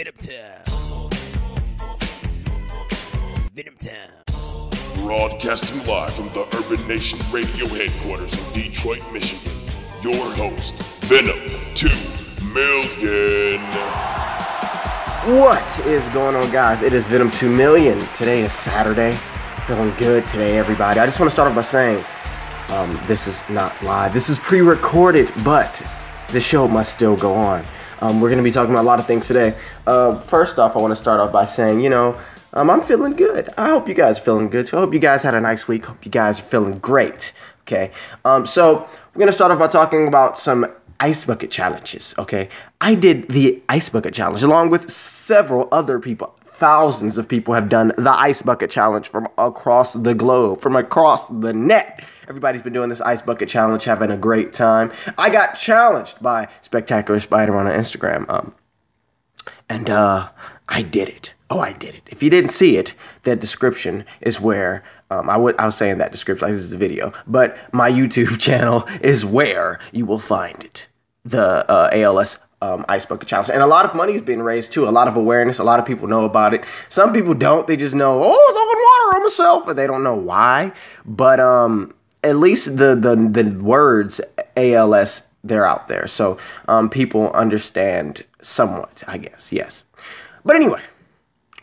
Venom Town. Venom Town. Broadcasting live from the Urban Nation Radio headquarters in Detroit, Michigan. Your host, Venom 2 Million. What is going on, guys? It is Venom 2 Million. Today is Saturday. Feeling good today, everybody. I just want to start off by saying this is not live. This is pre-recorded, but the show must still go on. We're going to be talking about a lot of things today. First off, I want to start off by saying, I'm feeling good. I hope you guys are feeling good too. I hope you guys had a nice week. Hope you guys are feeling great. Okay. So we're going to start off by talking about some ice bucket challenges. Okay. I did the ice bucket challenge along with several other people. Thousands of people have done the ice bucket challenge from across the globe, from across the net. Everybody's been doing this ice bucket challenge, having a great time. I got challenged by Spectacular Spider on Instagram, and I did it. Oh, I did it. If you didn't see it, that description is where I was saying that description like this is a video, but my YouTube channel is where you will find it. The ALS ice bucket challenge, and a lot of money is being raised too. A lot of awareness. A lot of people know about it. Some people don't. They just know, oh, throwing water on myself, and they don't know why. But at least the words ALS, they're out there, so people understand somewhat, I guess. Yes, but anyway.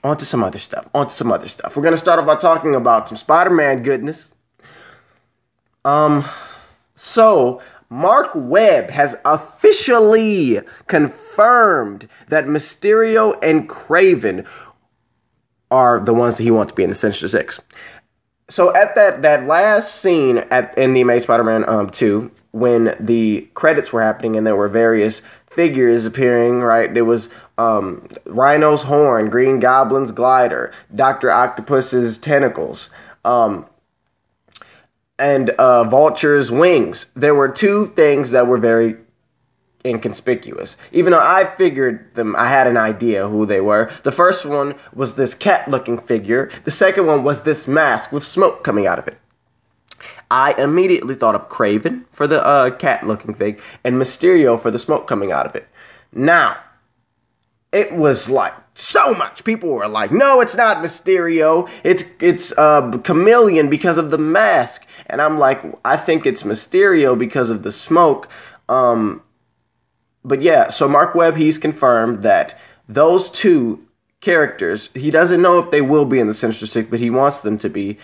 On to some other stuff. We're going to start off by talking about some Spider-Man goodness. So, Mark Webb has officially confirmed that Mysterio and Kraven are the ones that he wants to be in the Sinister Six. So, at that last scene in the Amazing Spider-Man 2, when the credits were happening and there were various figures appearing, right? There was Rhino's horn, Green Goblin's glider, Dr. Octopus's tentacles, and Vulture's wings. There were two things that were very inconspicuous. Even though I figured them, I had an idea who they were. The first one was this cat-looking figure. The second one was this mask with smoke coming out of it. I immediately thought of Kraven for the cat-looking thing and Mysterio for the smoke coming out of it. Now, it was like so much. People were like, no, it's not Mysterio. It's Chameleon because of the mask. And I'm like, I think it's Mysterio because of the smoke. But yeah, so Mark Webb, he's confirmed that those two characters, he doesn't know if they will be in the Sinister Six, but he wants them to be,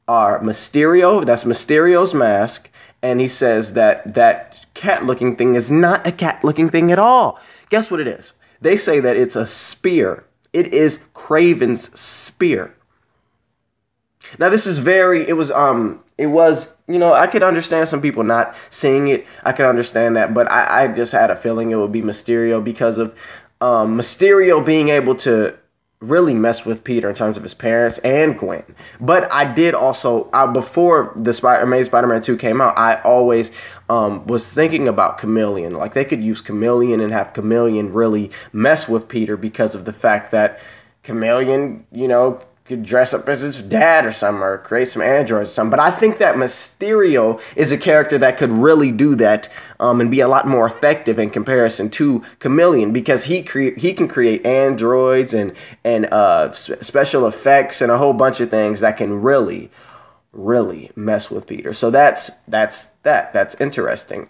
are Mysterio, that's Mysterio's mask, and he says that that cat-looking thing is not a cat-looking thing at all. Guess what it is? They say that it's a spear. It is Kraven's spear. Now this is it was, I could understand some people not seeing it. I could understand that, but I just had a feeling it would be Mysterio because of Mysterio being able to really messed with Peter in terms of his parents and Gwen. But I did also, before the Amazing Spider-Man 2 came out, I always was thinking about Chameleon. Like, they could use Chameleon and have Chameleon really mess with Peter because of the fact that Chameleon, could dress up as his dad or something, or create some androids or something. But I think that Mysterio is a character that could really do that and be a lot more effective in comparison to Chameleon, because he can create androids and special effects and a whole bunch of things that can really mess with Peter. So that's interesting.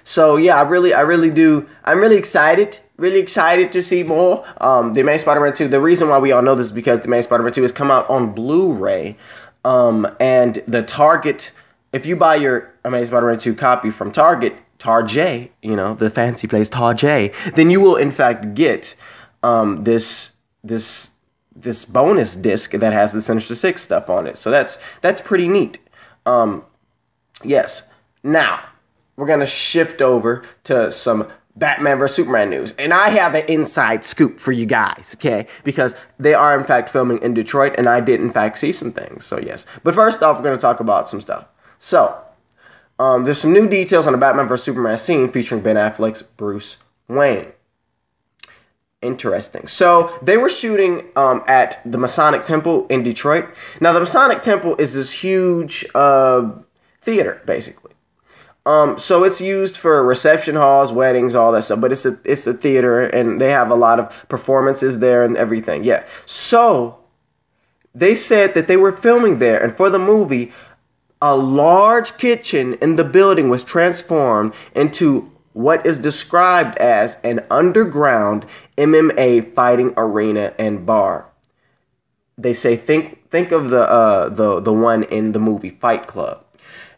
So yeah, I'm really excited to see more. The Amazing Spider-Man 2, the reason why we all know this is because the Amazing Spider-Man 2 has come out on Blu-ray, and the Target, if you buy your Amazing Spider-Man 2 copy from Target, the fancy place Target, then you will in fact get this bonus disc that has the Sinister Six stuff on it. So that's pretty neat. Yes. Now, we're going to shift over to some Batman vs. Superman news. And I have an inside scoop for you guys, okay? Because they are, in fact, filming in Detroit, and I did, in fact, see some things. So, yes. But first off, we're going to talk about some stuff. So, there's some new details on the Batman vs. Superman scene featuring Ben Affleck's Bruce Wayne. Interesting. So, they were shooting at the Masonic Temple in Detroit. Now, the Masonic Temple is this huge theater, basically. So it's used for reception halls, weddings, all that stuff. But it's a theater, and they have a lot of performances there and everything. Yeah. So they said that they were filming there, and for the movie, a large kitchen in the building was transformed into what is described as an underground MMA fighting arena and bar. They say think of the one in the movie Fight Club.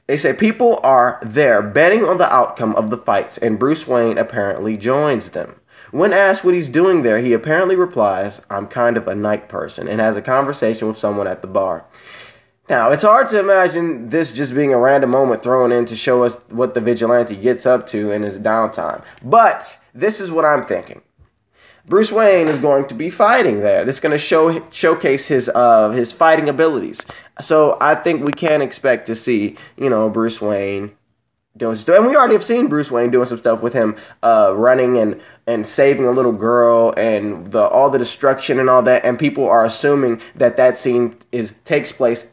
They say people are there betting on the outcome of the fights, and Bruce Wayne apparently joins them. When asked what he's doing there, he apparently replies, "I'm kind of a night person," and has a conversation with someone at the bar. Now, it's hard to imagine this just being a random moment thrown in to show us what the vigilante gets up to in his downtime. But this is what I'm thinking. Bruce Wayne is going to be fighting there. This is going to showcase his fighting abilities. So I think we can expect to see, Bruce Wayne doing stuff. And we already have seen Bruce Wayne doing some stuff with him running and saving a little girl and all the destruction and all that. And people are assuming that scene takes place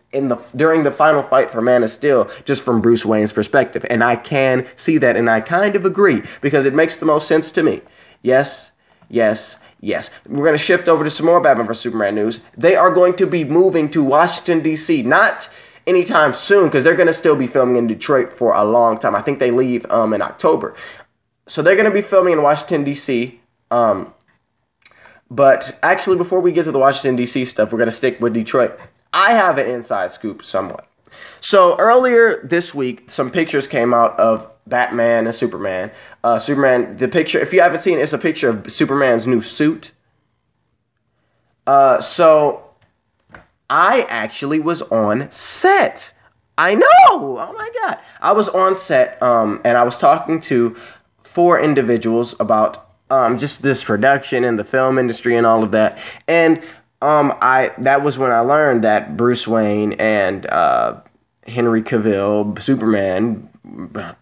during the final fight for Man of Steel, just from Bruce Wayne's perspective. And I can see that, and I kind of agree, because it makes the most sense to me. Yes. We're going to shift over to some more Batman vs. Superman news. They are going to be moving to Washington, D.C. Not anytime soon, because they're going to still be filming in Detroit for a long time. I think they leave in October. So they're going to be filming in Washington, D.C. But actually, before we get to the Washington, D.C. stuff, we're going to stick with Detroit. I have an inside scoop somewhat. So earlier this week, some pictures came out of Batman and Superman. The picture, if you haven't seen it, it's a picture of Superman's new suit. So I actually was on set. I know. Oh my God. I was on set, and I was talking to 4 individuals about just this production and the film industry and all of that. And that was when I learned that Bruce Wayne and Henry Cavill, Superman,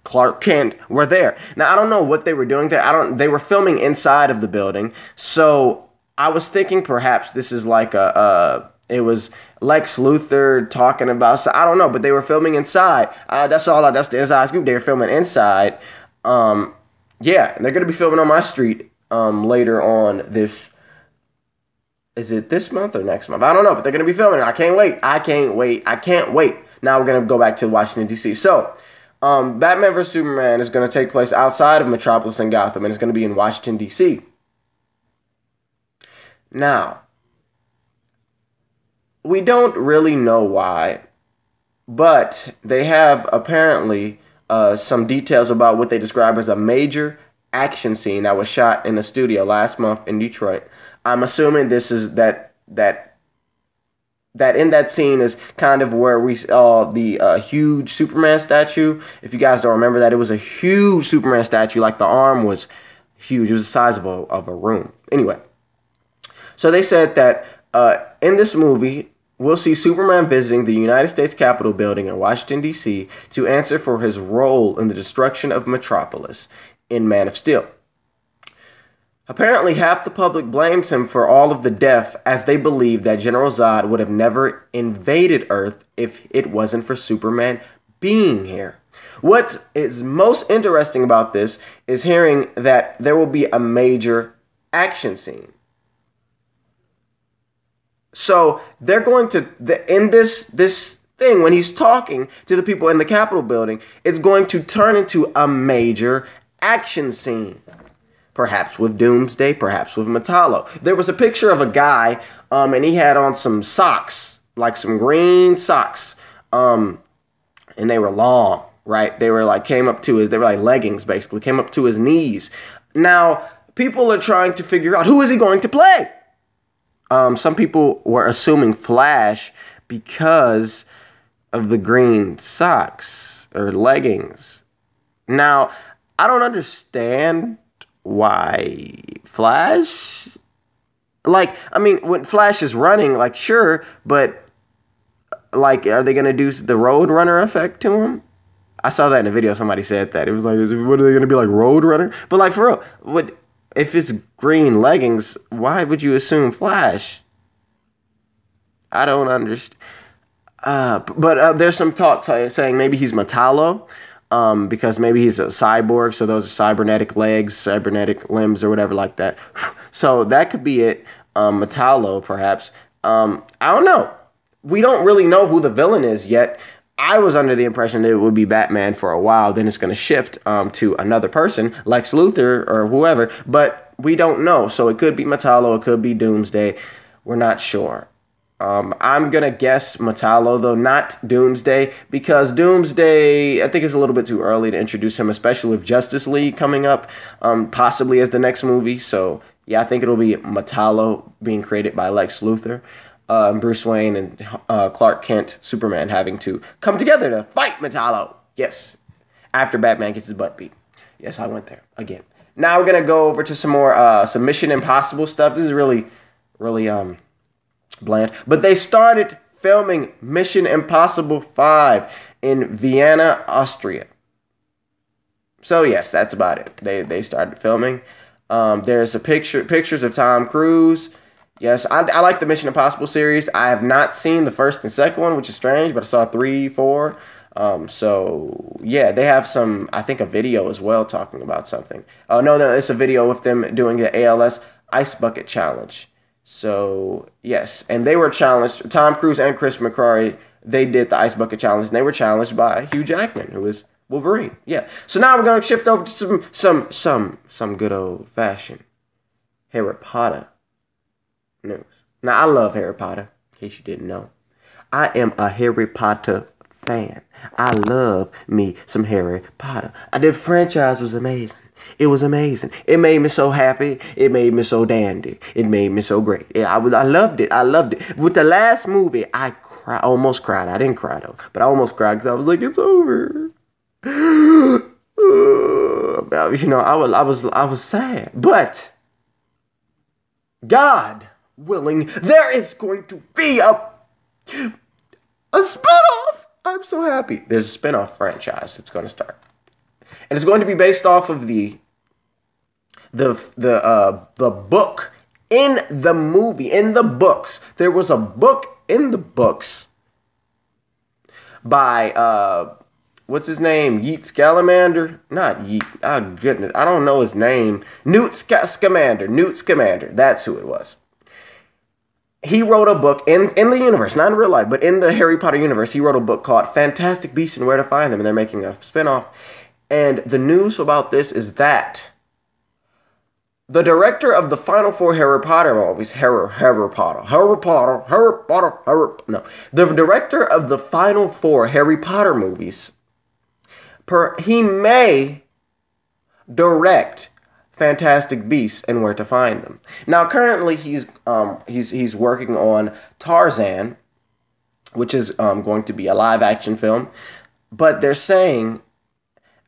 Clark Kent were there. Now, I don't know what they were doing there. They were filming inside of the building. So I was thinking perhaps this is like it was Lex Luthor talking about, so I don't know, but they were filming inside. That's the inside scoop. They were filming inside. Yeah, and they're going to be filming on my street later on this. Is it this month or next month? I don't know, but they're going to be filming it. I can't wait. Now we're going to go back to Washington, D.C. So, Batman vs. Superman is going to take place outside of Metropolis and Gotham, and it's going to be in Washington, D.C. Now, we don't really know why, but they have apparently some details about what they describe as a major action scene that was shot in a studio last month in Detroit. I'm assuming this is that in that scene is kind of where we saw the huge Superman statue. If you guys don't remember that, it was a huge Superman statue. Like, the arm was huge. It was the size of a room. Anyway, so they said that in this movie, we'll see Superman visiting the United States Capitol building in Washington, D.C. to answer for his role in the destruction of Metropolis in Man of Steel. Apparently, half the public blames him for all of the death, as they believe that General Zod would have never invaded Earth if it wasn't for Superman being here. What is most interesting about this is hearing that there will be a major action scene. So they're going to, in this thing, when he's talking to the people in the Capitol building, it's going to turn into a major action scene. Perhaps with Doomsday, perhaps with Metallo. There was a picture of a guy, and he had on some socks, like some green socks, and they were long, right? They were like they were like leggings, basically, came up to his knees. Now, people are trying to figure out, who is he going to play? Some people were assuming Flash because of the green socks or leggings. Now, I don't understand why Flash? When Flash is running, sure, but, are they going to do the Roadrunner effect to him? I saw that in a video, somebody said that. It was what are they going to be like, Roadrunner? But, for real, if it's green leggings, why would you assume Flash? I don't understand. But there's some talk saying maybe he's Metallo. because maybe he's a cyborg, so those are cybernetic legs, cybernetic limbs, or whatever like that. So that could be it. Metallo, perhaps. I don't know. We don't really know who the villain is yet. I was under the impression that it would be Batman for a while. Then it's going to shift to another person, Lex Luthor or whoever. But we don't know. So it could be Metallo. It could be Doomsday. We're not sure. I'm going to guess Metallo, though, not Doomsday. Because Doomsday, I think it's a little bit too early to introduce him, especially with Justice League coming up, possibly as the next movie. So, yeah, I think it'll be Metallo being created by Lex Luthor. Bruce Wayne and Clark Kent, Superman, having to come together to fight Metallo. Yes. After Batman gets his butt beat. Yes, I went there again. Now we're going to go over to some more some Mission Impossible stuff. This is really bland. But they started filming Mission Impossible 5 in Vienna, Austria. So, yes, that's about it. They started filming. There's a pictures of Tom Cruise. Yes, I like the Mission Impossible series. I have not seen the first and second one, which is strange, but I saw 3, 4. So, yeah, they have some, I think, a video as well talking about something. Oh, no, it's a video with them doing the ALS Ice Bucket Challenge. So, yes, and they were challenged. Tom Cruise and Chris McCrory, they did the Ice Bucket Challenge, and they were challenged by Hugh Jackman, who is Wolverine. Yeah. So now we're going to shift over to some good old-fashioned Harry Potter news. Now, I love Harry Potter, in case you didn't know. I am a Harry Potter fan. I love me some Harry Potter. The franchise was amazing. It was amazing. It made me so happy. It made me so dandy. It made me so great. I loved it. I loved it. With the last movie, I almost cried. I didn't cry, though. But I almost cried because I was like, it's over. I was sad. But God willing, there is going to be a spinoff. I'm so happy. There's a spinoff franchise that's going to start, and it's going to be based off of the book in the movie, in the books. There was a book in the books by what's his name? Yeet Scamander? Not Yeet. Oh goodness, I don't know his name. Newt Scamander. Newt Scamander. That's who it was. He wrote a book in the universe, not in real life, but in the Harry Potter universe. He wrote a book called Fantastic Beasts and Where to Find Them, and they're making a spinoff. And the news about this is that the director of the final 4 Harry Potter movies, the director of the final 4 Harry Potter movies, he may direct Fantastic Beasts and Where to Find Them. Now, currently, he's working on Tarzan, which is going to be a live-action film. But they're saying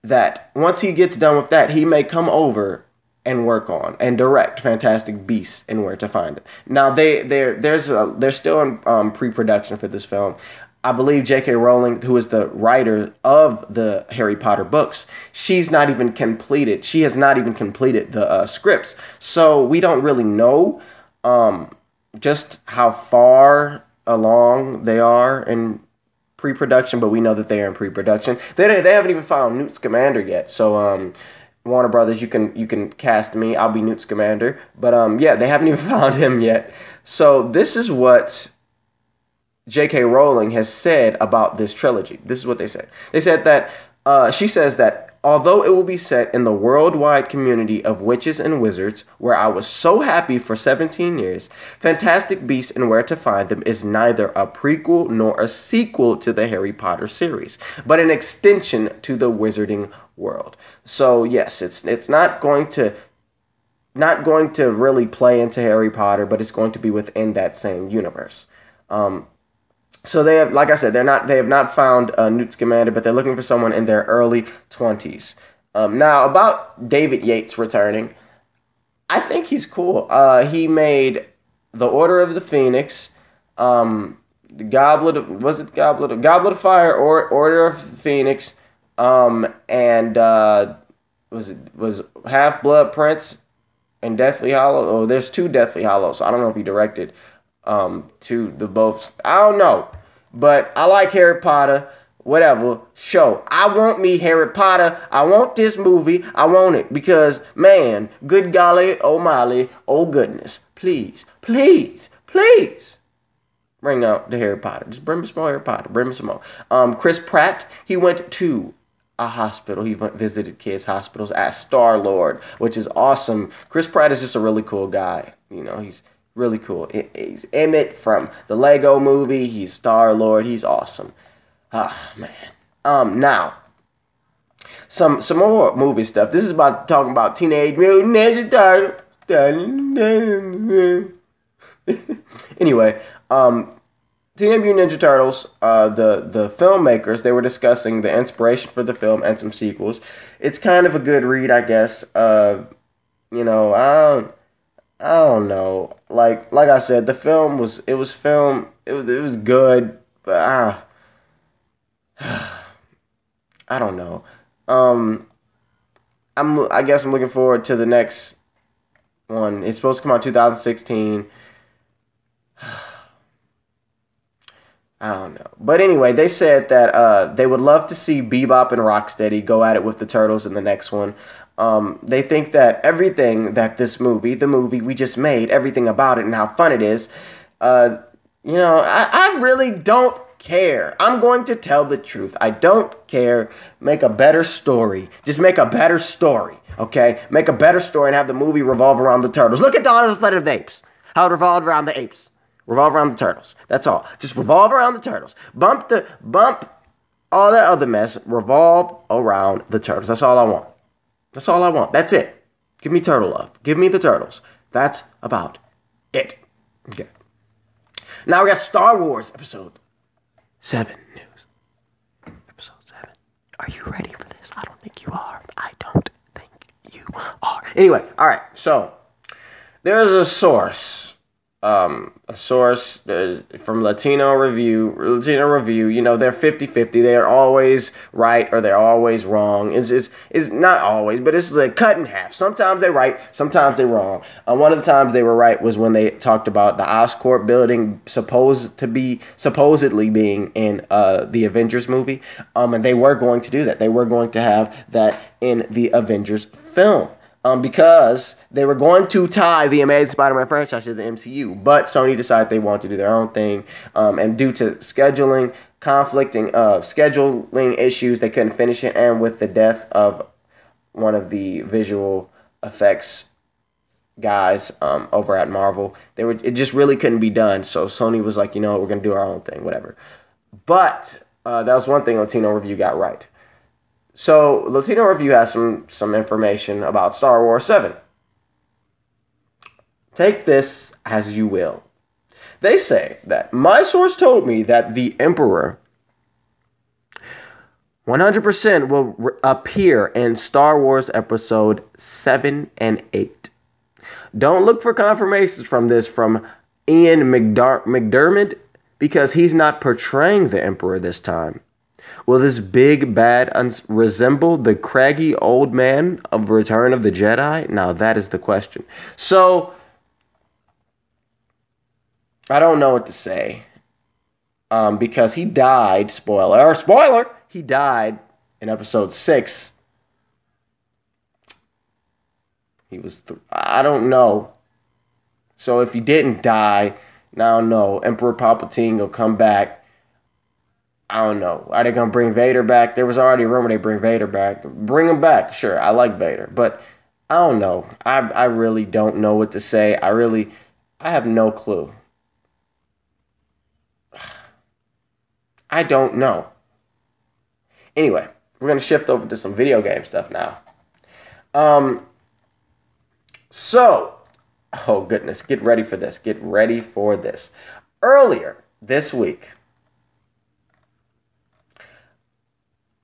that once he gets done with that, he may come over and work on and direct Fantastic Beasts and Where to Find Them. Now, they're still in pre-production for this film. I believe J.K. Rowling, who is the writer of the Harry Potter books, she has not even completed the scripts. So we don't really know just how far along they are in pre-production, but we know that they are in pre-production. They haven't even found Newt Scamander yet. So Warner Brothers, you can cast me. I'll be Newt Scamander. But yeah, they haven't even found him yet. So this is what J.K. Rowling has said about this trilogy. This is what they said. They said that, she says that, although it will be set in the worldwide community of witches and wizards, where I was so happy for 17 years, Fantastic Beasts and Where to Find Them is neither a prequel nor a sequel to the Harry Potter series, but an extension to the wizarding world. So yes, it's not going to really play into Harry Potter, but it's going to be within that same universe. So they have, like I said, they have not found Newt Scamander, but they're looking for someone in their early 20s. Now, about David Yates returning, I think he's cool. He made The Order of the Phoenix, the Goblet of Fire, or Order of the Phoenix, and was Half-Blood Prince and Deathly Hallows. Oh, there's 2 Deathly Hallows, so I don't know if he directed to the both. I don't know, but I like Harry Potter, whatever show. I want me Harry Potter. I want this movie. I want it because, man, good golly, oh molly, oh goodness. Please, please, please bring out the Harry Potter. Just bring me some more Harry Potter. Bring me some more. Chris Pratt, he went to a hospital. He visited kids' hospitals as Star-Lord, which is awesome. Chris Pratt is just a really cool guy. You know, he's really cool. He's Emmett from the Lego movie. He's Star-Lord. He's awesome. Ah, man. Now, some more movie stuff. This is about talking about Teenage Mutant Ninja Turtles. Anyway, Teenage Mutant Ninja Turtles, the filmmakers, they were discussing the inspiration for the film and some sequels. It's kind of a good read, I guess. You know, I don't know. Like I said, the film was good, but I don't know. I guess I'm looking forward to the next one. It's supposed to come out 2016. I don't know. But anyway, they said that they would love to see Bebop and Rocksteady go at it with the Turtles in the next one. They think that everything that the movie we just made, everything about it and how fun it is, you know, I really don't care. I'm going to tell the truth. I don't care. Make a better story. Just make a better story, okay? Make a better story and have the movie revolve around the Turtles. Look at Dawn of the Planet of the Apes. How it revolved around the apes. Revolve around the Turtles. That's all. Just revolve around the Turtles. Bump all that other mess. Revolve around the Turtles. That's all I want. That's all I want. That's it. Give me turtle love. Give me the Turtles. That's about it. Okay. Now we got Star Wars Episode 7 news. Episode 7. Are you ready for this? I don't think you are. I don't think you are. Anyway, all right. So there's a source. From Latino Review, you know, they're 50-50. They're always right or they're always wrong. It's not always, but it's like cut in half. Sometimes they're right, sometimes they're wrong. One of the times they were right was when they talked about the Oscorp building supposedly being in the Avengers movie. And they were going to do that. They were going to have that in the Avengers film. Because they were going to tie the Amazing Spider-Man franchise to the MCU, but Sony decided they wanted to do their own thing, and due to scheduling issues, they couldn't finish it, and with the death of one of the visual effects guys over at Marvel, it just really couldn't be done, so Sony was like, you know what, we're going to do our own thing, whatever. But that was one thing Latino Review got right. So, Latino Review has some information about Star Wars 7. Take this as you will. They say that my source told me that the Emperor 100% will appear in Star Wars Episode 7 and 8. Don't look for confirmations from this from Ian McDermott because he's not portraying the Emperor this time. Will this big bad resemble the craggy old man of Return of the Jedi? Now that is the question. So, I don't know what to say. Because he died, spoiler, he died in Episode 6. He was, I don't know. So if he didn't die, now no, Emperor Palpatine will come back. I don't know. Are they going to bring Vader back? There was already a rumor they bring Vader back. Bring him back. Sure, I like Vader. But I don't know. I really don't know what to say. I have no clue. I don't know. Anyway, we're going to shift over to some video game stuff now. So, oh goodness, get ready for this. Get ready for this. Earlier this week,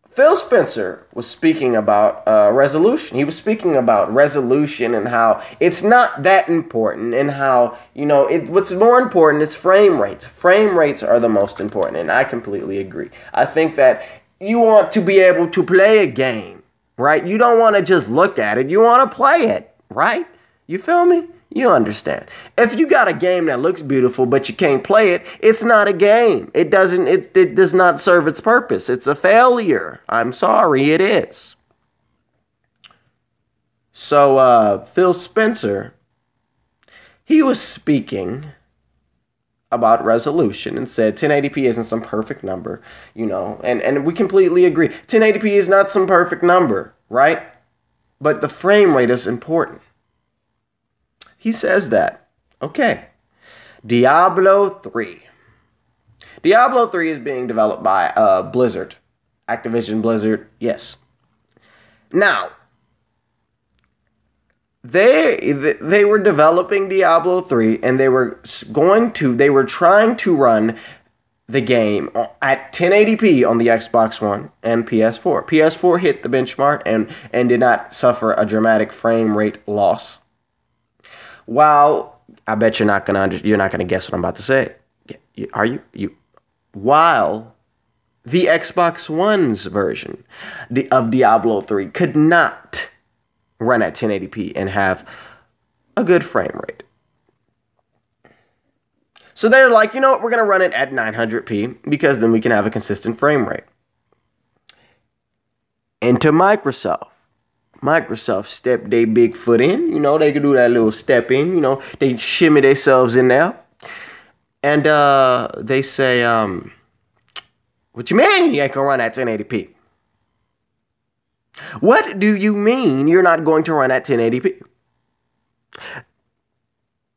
Phil Spencer was speaking about resolution. He was speaking about resolution and how it's not that important and how, you know, what's more important is frame rates. Frame rates are the most important, and I completely agree. I think that you want to be able to play a game, right? You don't want to just look at it. You want to play it, right? You feel me? You understand. If you got a game that looks beautiful but you can't play it, it's not a game. It does not serve its purpose. It's a failure. I'm sorry, it is. So Phil Spencer, he was speaking about resolution and said 1080p isn't some perfect number, and we completely agree. 1080p is not some perfect number, right? But the frame rate is important. He says that. Okay. Diablo 3. Diablo 3 is being developed by Blizzard. Activision Blizzard, yes. Now, they were developing Diablo 3 and they were trying to run the game at 1080p on the Xbox One and PS4. PS4 hit the benchmark and did not suffer a dramatic frame rate loss. While I bet you're not gonna guess what I'm about to say. Are you? While the Xbox One's version of Diablo 3 could not run at 1080p and have a good frame rate. So they're like, you know what, we're going to run it at 900p because then we can have a consistent frame rate. Into Microsoft. Microsoft stepped their big foot in. They could do that little step in. They shimmy themselves in there. And they say, what you mean you ain't going to run at 1080p? What do you mean you're not going to run at 1080p?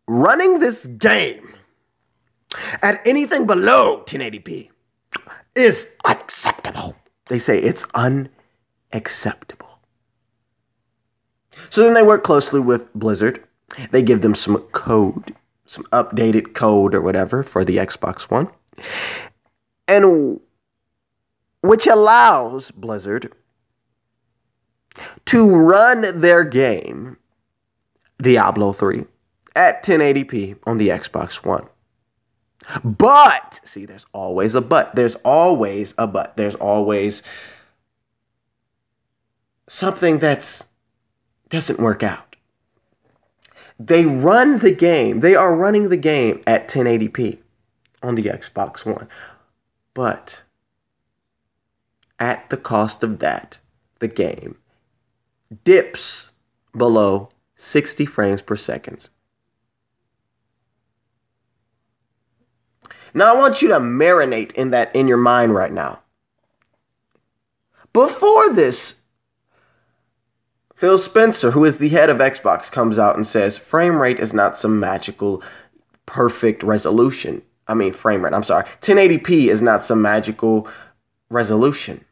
Running this game at anything below 1080p is unacceptable. They say it's unacceptable. So then they work closely with Blizzard. They give them some code, some updated code or whatever for the Xbox One. And which allows Blizzard to run their game, Diablo 3, at 1080p on the Xbox One. But, see, there's always a but. There's always a but. There's always something that doesn't work out. They are running the game at 1080p on the Xbox One. But at the cost of that, the game dips below 60 frames per second. Now I want you to marinate in that in your mind right now. Before this, Phil Spencer, who is the head of Xbox, comes out and says frame rate is not some magical perfect resolution. Frame rate, I'm sorry. 1080p is not some magical resolution.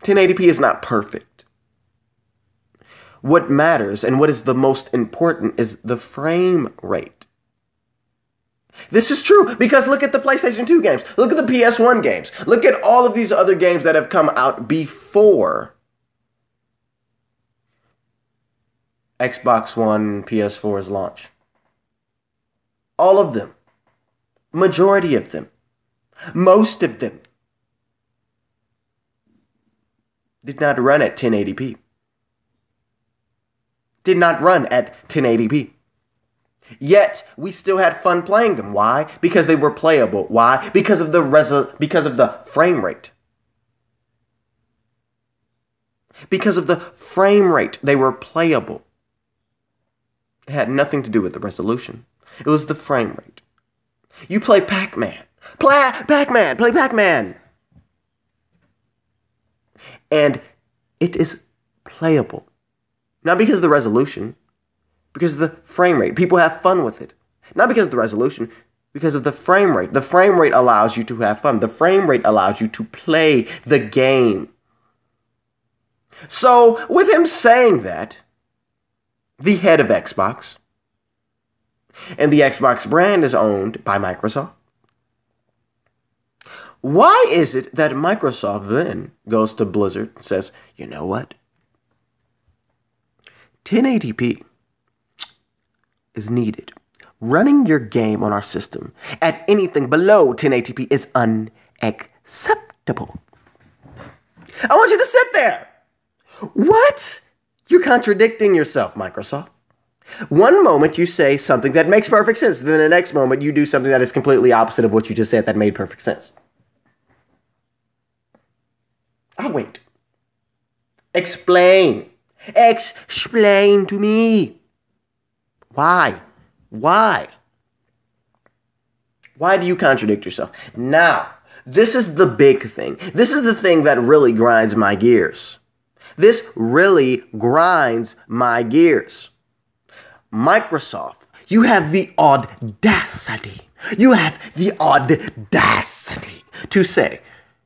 1080p is not perfect. What matters and what is the most important is the frame rate. This is true because look at the PlayStation 2 games. Look at the PS1 games. Look at all of these other games that have come out before Xbox One, PS4's launch. All of them. Majority of them. Most of them did not run at 1080p. Did not run at 1080p. Yet, we still had fun playing them. Why? Because they were playable. Why? Because of the frame rate. Because of the frame rate, they were playable. It had nothing to do with the resolution. It was the frame rate. You play Pac-Man. Play Pac-Man. And it is playable. Not because of the resolution, because of the frame rate. People have fun with it. Not because of the resolution, because of the frame rate. The frame rate allows you to have fun. The frame rate allows you to play the game. So, with him saying that, the head of Xbox, and the Xbox brand is owned by Microsoft, why is it that Microsoft then goes to Blizzard and says, you know what? 1080p is needed. Running your game on our system at anything below 1080p is unacceptable. I want you to sit there. What? You're contradicting yourself, Microsoft. One moment you say something that makes perfect sense, then the next moment you do something that is completely opposite of what you just said that made perfect sense. I'll wait. Explain. Explain to me. Why? Why? Why do you contradict yourself? Now, this is the big thing. This is the thing that really grinds my gears. This really grinds my gears. Microsoft, you have the audacity. You have the audacity to say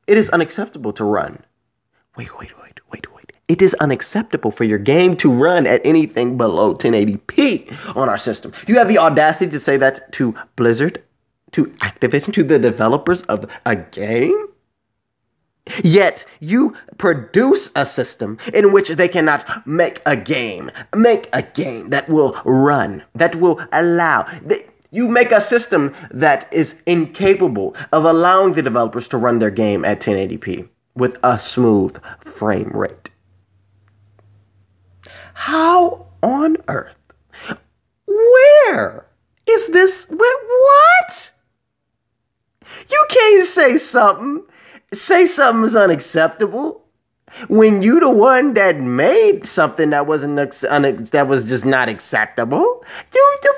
it is unacceptable to run. Wait. It is unacceptable for your game to run at anything below 1080p on our system. You have the audacity to say that to Blizzard, to Activision, to the developers of a game? Yet you produce a system in which they cannot make a game that will run, that will allow. You make a system that is incapable of allowing the developers to run their game at 1080p with a smooth frame rate. How on earth? Where is this? What? You can't say something is unacceptable when you the one that made something that wasn't that was just not acceptable. You the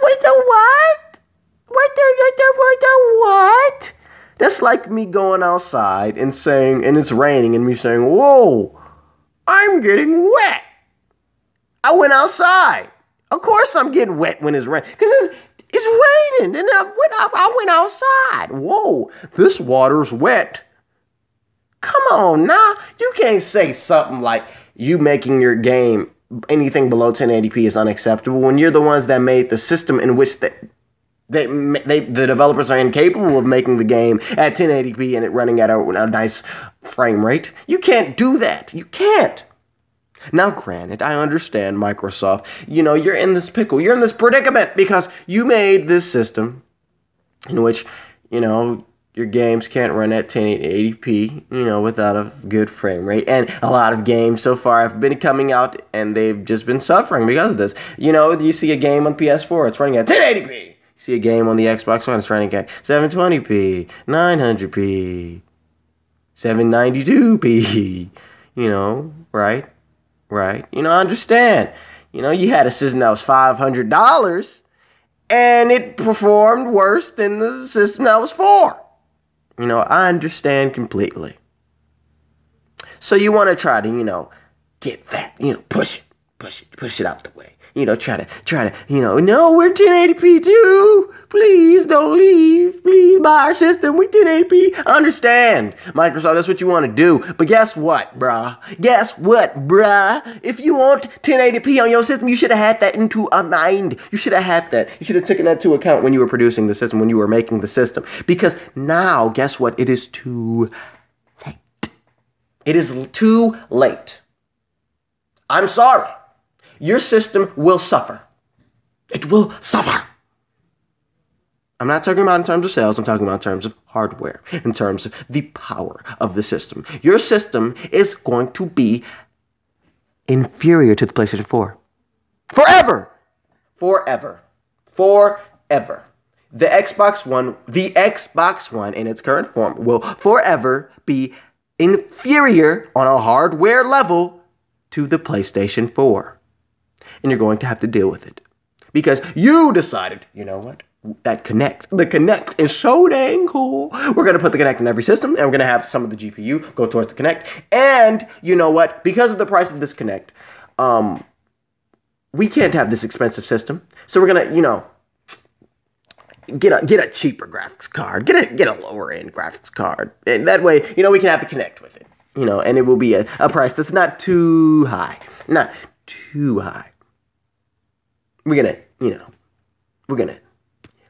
what? What the what? That's like me going outside and saying, and it's raining, and me saying, "Whoa, I'm getting wet." I went outside. Of course I'm getting wet when it's raining, because it's raining, and I went outside. Whoa, this water's wet. Come on now. You can't say something like you making your game anything below 1080p is unacceptable when you're the ones that made the system in which the developers are incapable of making the game at 1080p and it running at a nice frame rate. You can't do that. You can't. Now, granted, I understand Microsoft. You're in this pickle. You're in this predicament because you made this system in which, your games can't run at 1080p, without a good frame rate. And a lot of games so far have been coming out and they've just been suffering because of this. You see a game on PS4, it's running at 1080p. You see a game on the Xbox One, it's running at 720p, 900p, 792p, right? Right. I understand. You had a system that was $500 and it performed worse than the system that was $4. I understand completely. So you want to try to, get that, push it out the way. Try to, no, we're 1080p too. Please don't leave. Please buy our system. We 1080p. I understand, Microsoft, that's what you want to do. But guess what, bruh? If you want 1080p on your system, you should have had that into a mind. You should have had that. You should have taken that into account when you were producing the system, when you were making the system. Because now, guess what? It is too late. It is too late. I'm sorry. Your system will suffer. It will suffer. I'm not talking about in terms of sales. I'm talking about in terms of hardware, in terms of the power of the system. Your system is going to be inferior to the PlayStation 4. Forever. Forever. Forever. The Xbox One in its current form will forever be inferior on a hardware level to the PlayStation 4. And you're going to have to deal with it. Because you decided, you know what? The Kinect is so dang cool. We're going to put the Kinect in every system, and we're going to have some of the GPU go towards the Kinect. And you know what? Because of the price of this Kinect, we can't have this expensive system. So we're going to, get a cheaper graphics card. Get a lower end graphics card. And that way, we can have the Kinect with it. And it will be a price that's not too high. Not too high. We're gonna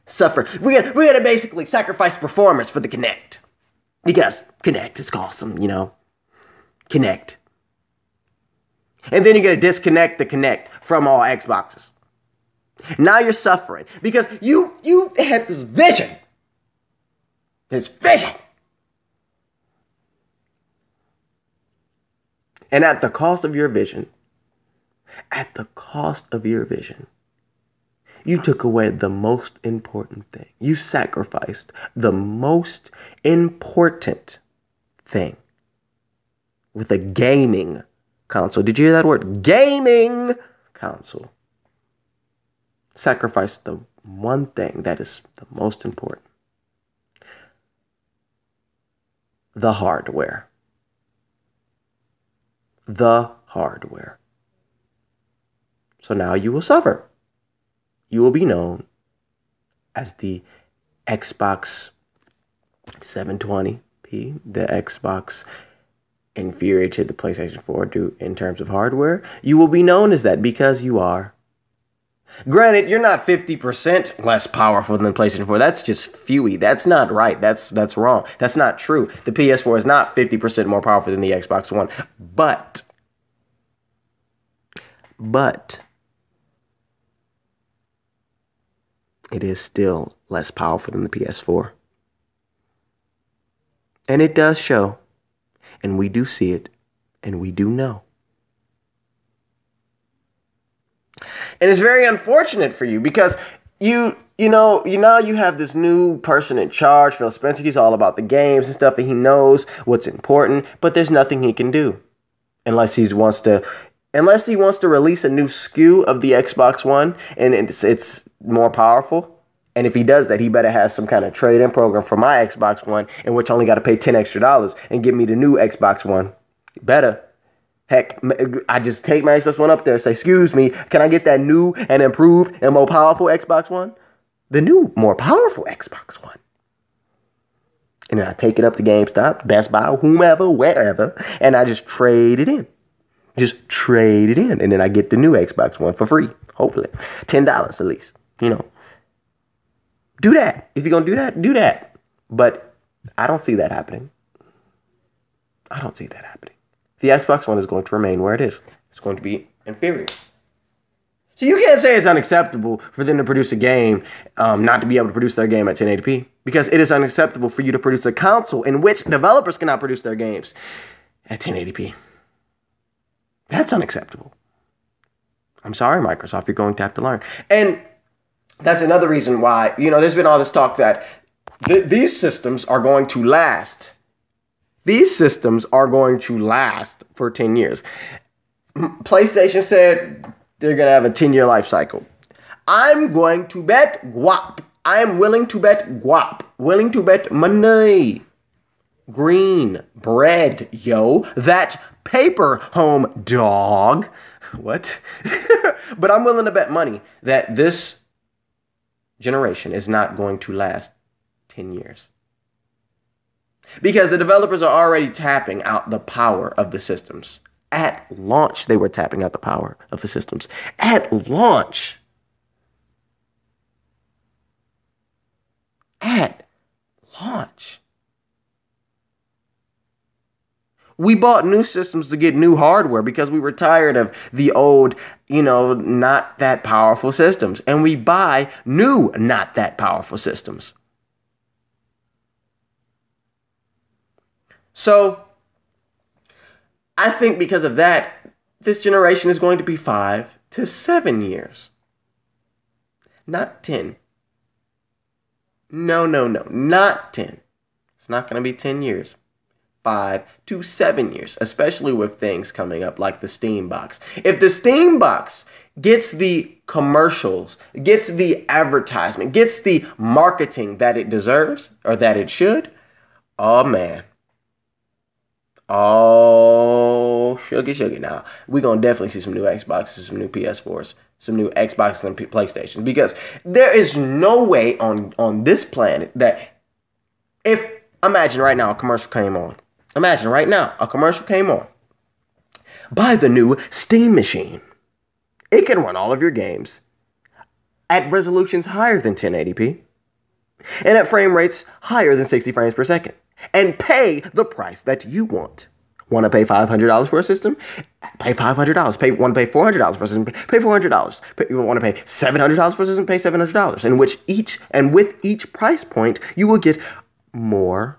suffer. We're gonna basically sacrifice performance for the Kinect. Because Kinect is awesome, Kinect. And then you're gonna disconnect the Kinect from all Xboxes. Now you're suffering because you had this vision. And at the cost of your vision, You took away the most important thing. You sacrificed the most important thing with a gaming console. Did you hear that word? Gaming console. Sacrifice the one thing that is the most important. The hardware. The hardware. So now you will suffer. You will be known as the Xbox 720p, the Xbox inferior to the PlayStation 4 in terms of hardware. You will be known as that because you are. Granted, you're not 50% less powerful than the PlayStation 4. That's just fewy. That's not right. That's wrong. That's not true. The PS4 is not 50% more powerful than the Xbox One. But it is still less powerful than the PS4. And it does show. And we do see it. And we do know. And it's very unfortunate for you because you have this new person in charge, Phil Spencer. He's all about the games and stuff, and he knows what's important, but there's nothing he can do unless he wants to release a new SKU of the Xbox One and it's more powerful. And if he does that, he better have some kind of trade-in program for my Xbox One, in which I only got to pay $10 extra and give me the new Xbox One. Better. Heck, I just take my Xbox One up there and say, excuse me, can I get that new and improved and more powerful Xbox One? The new, more powerful Xbox One. And then I take it up to GameStop, Best Buy, whomever, wherever, and I just trade it in. Just trade it in. And then I get the new Xbox One for free, hopefully. $10 at least, Do that. If you're going to do that, do that. But I don't see that happening. I don't see that happening. The Xbox One is going to remain where it is. It's going to be inferior. So you can't say it's unacceptable for them to produce a game, not to be able to produce their game at 1080p. Because it is unacceptable for you to produce a console in which developers cannot produce their games at 1080p. That's unacceptable. I'm sorry, Microsoft, you're going to have to learn. And that's another reason why, there's been all this talk that these systems are going to last. These systems are going to last for 10 years. PlayStation said they're going to have a 10-year life cycle. I'm going to bet guap. I'm willing to bet guap. Willing to bet money. Green bread, yo. That paper, home dog. What? But I'm willing to bet money that this generation is not going to last 10 years. Because the developers are already tapping out the power of the systems. At launch, they were tapping out the power of the systems. At launch. At launch. We bought new systems to get new hardware because we were tired of the old, not that powerful systems. And we buy new, not that powerful systems. So, I think because of that, this generation is going to be 5 to 7 years. Not 10. No, not 10. It's not going to be 10 years. 5 to 7 years, especially with things coming up like the Steam Box. If the Steam Box gets the commercials, gets the advertisement, gets the marketing that it deserves or that it should, oh man. Oh, sugar. Now, we're going to definitely see some new Xboxes, some new PS4s, some new Xboxes and PlayStations. Because there is no way on this planet that imagine right now a commercial came on. Imagine right now a commercial came on. Buy the new Steam machine. It can run all of your games at resolutions higher than 1080p and at frame rates higher than 60 frames per second. And pay the price that you want. Want to pay $500 for a system? Pay $500. Want to pay $400 for a system? Pay $400. You want to pay $700 for a system? Pay $700. With each price point, you will get more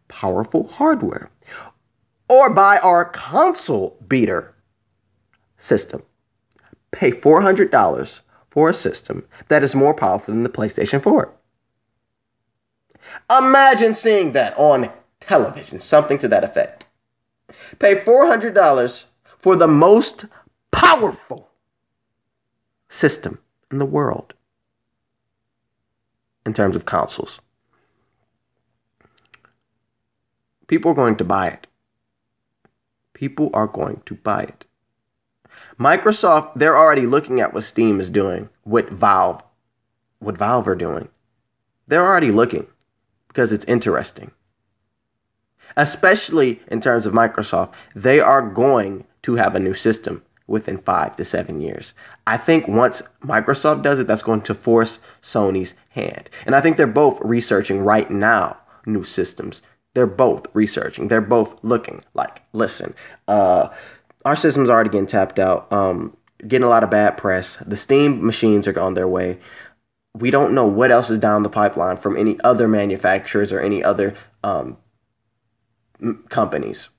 powerful hardware. Or buy our console beater system. Pay $400 for a system that is more powerful than the PlayStation 4. Imagine seeing that on television, something to that effect. Pay $400 for the most powerful system in the world in terms of consoles. People are going to buy it. People are going to buy it. Microsoft, they're already looking at what Steam is doing, what Valve are doing. They're already looking because it's interesting. Especially in terms of Microsoft, they are going to have a new system within 5 to 7 years. I think once Microsoft does it, that's going to force Sony's hand. And I think they're both researching right now new systems. They're both researching. They're both looking like, listen, our system's already getting tapped out, getting a lot of bad press. The Steam machines are on their way. We don't know what else is down the pipeline from any other manufacturers or any other companies.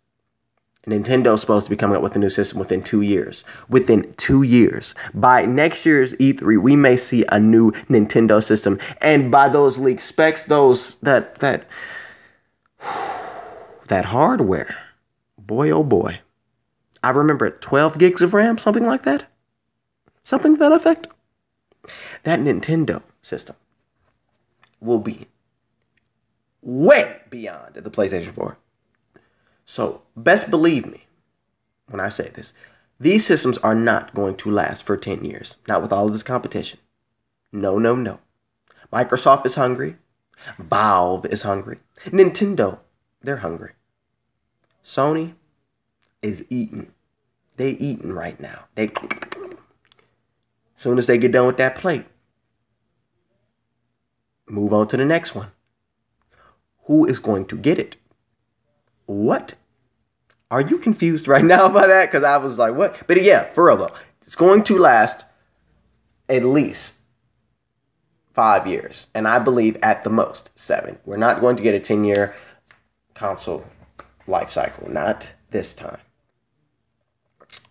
Nintendo's supposed to be coming up with a new system within 2 years. Within 2 years. By next year's E3, we may see a new Nintendo system. And by those leaked specs, that hardware, boy oh boy. I remember it, 12 gigs of RAM, something like that. Something to that effect. That Nintendo system will be way beyond the PlayStation 4. So, best believe me when I say this. These systems are not going to last for 10 years. Not with all of this competition. No, no, no. Microsoft is hungry. Valve is hungry. Nintendo, they're hungry. Sony is eating. They eating right now. As soon as they get done with that plate, move on to the next one. Who is going to get it? What? Are you confused right now by that? Because I was like, what? But yeah, for real though, it's going to last at least 5 years. And I believe at the most 7. We're not going to get a 10-year console life cycle. Not this time.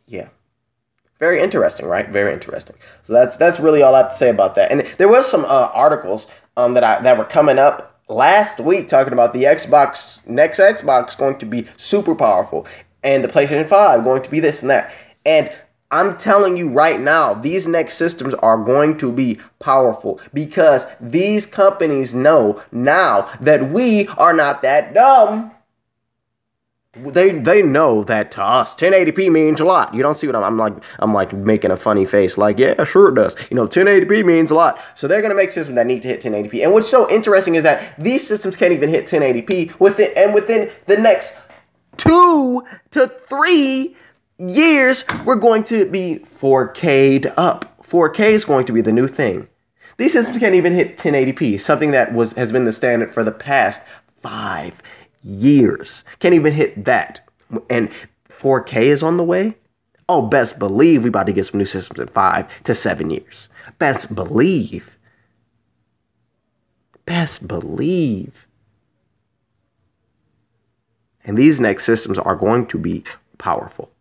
Yeah. Very interesting, right? Very interesting. So that's really all I have to say about that. And there was some articles that were coming up last week talking about the next Xbox going to be super powerful and the PlayStation 5 going to be this and that. And I'm telling you right now, these next systems are going to be powerful because these companies know now that we are not that dumb. They know that to us 1080p means a lot. You don't see what I'm like making a funny face like, yeah, sure it does. 1080p means a lot. So they're going to make systems that need to hit 1080p. And what's so interesting is that these systems can't even hit 1080p within the next 2 to 3 years, we're going to be 4K'd up. 4K is going to be the new thing. These systems can't even hit 1080p, something that has been the standard for the past 5 years. Can't even hit that. And 4K is on the way. Oh, best believe we about to get some new systems in 5 to 7 years. Best believe. Best believe. And these next systems are going to be powerful.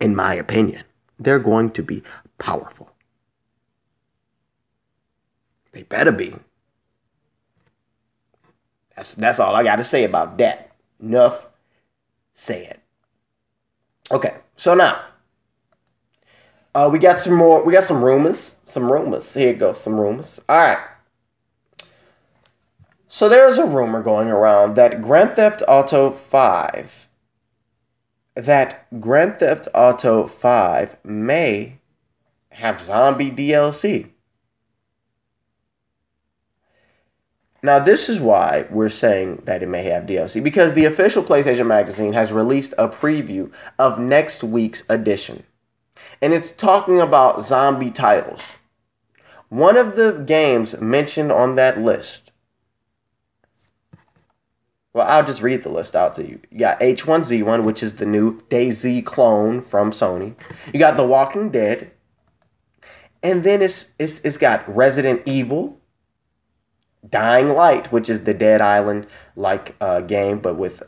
In my opinion, they're going to be powerful. They better be. That's all I got to say about that. Enough said. Okay, so now we got some more. We got some rumors. Here it goes. Some rumors. All right. So there's a rumor going around that Grand Theft Auto 5 may have zombie DLC. Now, this is why we're saying that it may have DLC, because the official PlayStation Magazine has released a preview of next week's edition. And it's talking about zombie titles. One of the games mentioned on that list, well, I'll just read the list out to you. You got H1Z1, which is the new DayZ clone from Sony. You got The Walking Dead. And then it's got Resident Evil, Dying Light, which is the Dead Island-like game, but with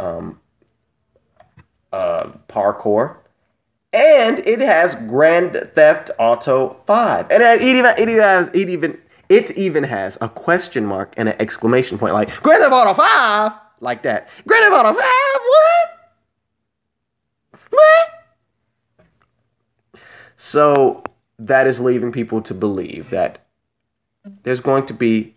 parkour. And it has Grand Theft Auto 5. And it even has a question mark and an exclamation point, like Grand Theft Auto 5, like that. Grand Theft Auto 5, what? So that is leaving people to believe that there's going to be